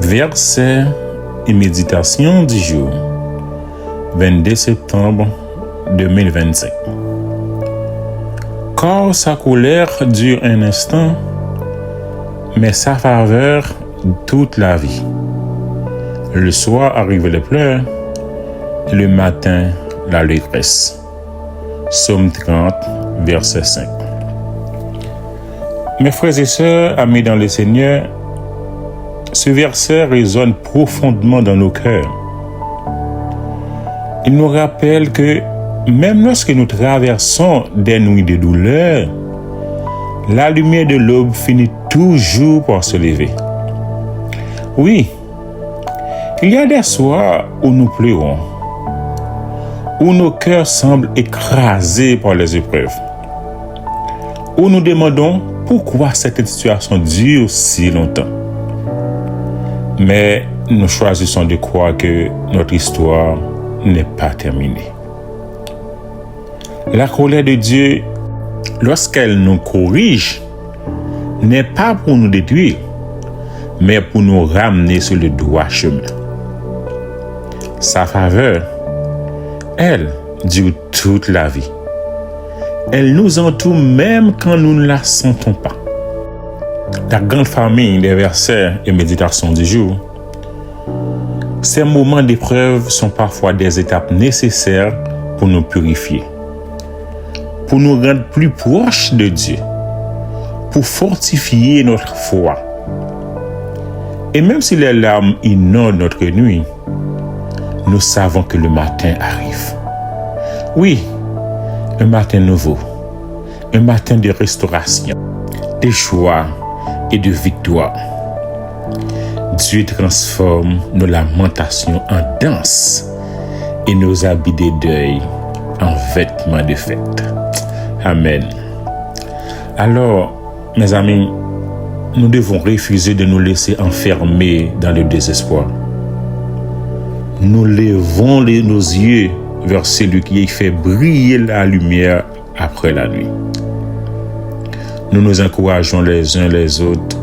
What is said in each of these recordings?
Verset et méditation du jour, 22 septembre 2025. Car sa colère dure un instant, mais sa faveur toute la vie. Le soir arrivent les pleurs, et le matin l'allégresse. Psaume 30, verset 5. Mes frères et sœurs, amis dans le Seigneur, ce verset résonne profondément dans nos cœurs. Il nous rappelle que même lorsque nous traversons des nuits de douleur, la lumière de l'aube finit toujours par se lever. Oui, il y a des soirs où nous pleurons, où nos cœurs semblent écrasés par les épreuves, où nous demandons pourquoi cette situation dure si longtemps. Mais nous choisissons de croire que notre histoire n'est pas terminée. La colère de Dieu, lorsqu'elle nous corrige, n'est pas pour nous détruire, mais pour nous ramener sur le droit chemin. Sa faveur, elle, dure toute la vie. Elle nous entoure même quand nous ne la sentons pas. La grande famille des versets et méditations du jour, ces moments d'épreuve sont parfois des étapes nécessaires pour nous purifier, pour nous rendre plus proches de Dieu, pour fortifier notre foi. Et même si les larmes inondent notre nuit, nous savons que le matin arrive. Oui, un matin nouveau, un matin de restauration, de joie et de victoire. Dieu transforme nos lamentations en danse et nos habits de deuil en vêtements de fête. Amen. Alors, mes amis, nous devons refuser de nous laisser enfermer dans le désespoir. Nous levons nos yeux vers celui qui fait briller la lumière après la nuit. Nous nous encourageons les uns les autres.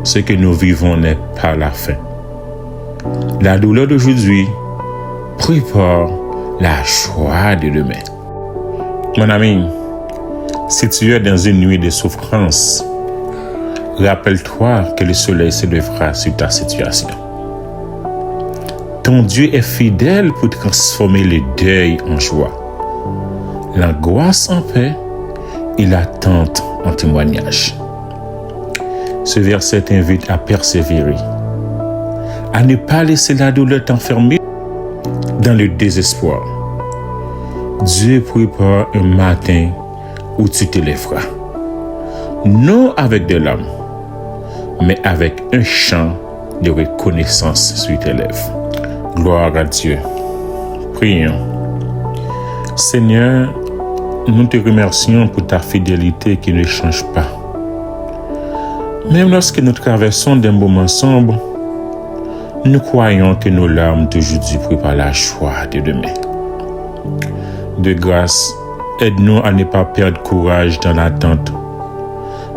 Ce que nous vivons n'est pas la fin. La douleur d'aujourd'hui prépare la joie de demain. Mon ami, si tu es dans une nuit de souffrance, rappelle-toi que le soleil se lèvera sur ta situation. Ton Dieu est fidèle pour transformer le deuil en joie, l'angoisse en paix et l'attente en témoignage. Ce verset t'invite à persévérer, à ne pas laisser la douleur t'enfermer dans le désespoir. Dieu prépare un matin où tu te lèveras, non avec de larmes, mais avec un chant de reconnaissance sur tes lèvres. Gloire à Dieu. Prions. Seigneur, nous te remercions pour ta fidélité qui ne change pas. Même lorsque nous traversons des moments sombres, nous croyons que nos larmes d'aujourd'hui préparent la joie de demain. De grâce, aide-nous à ne pas perdre courage dans l'attente,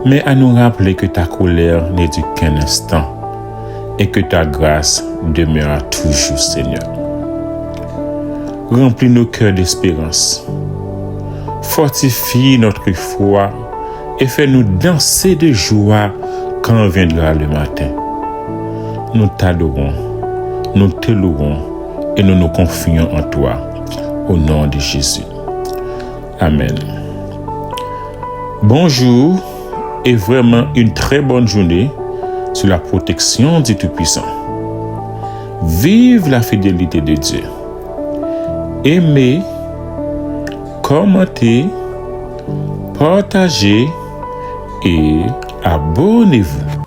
mais à nous rappeler que ta colère n'est dure qu'un instant et que ta grâce demeurera toujours, Seigneur. Remplis nos cœurs d'espérance. Fortifie notre foi et fais-nous danser de joie quand viendra le matin. Nous t'adorons, nous te louons et nous nous confions en toi. Au nom de Jésus. Amen. Bonjour et vraiment une très bonne journée sous la protection du Tout-Puissant. Vive la fidélité de Dieu. Aimez, commentez, partagez et abonnez-vous.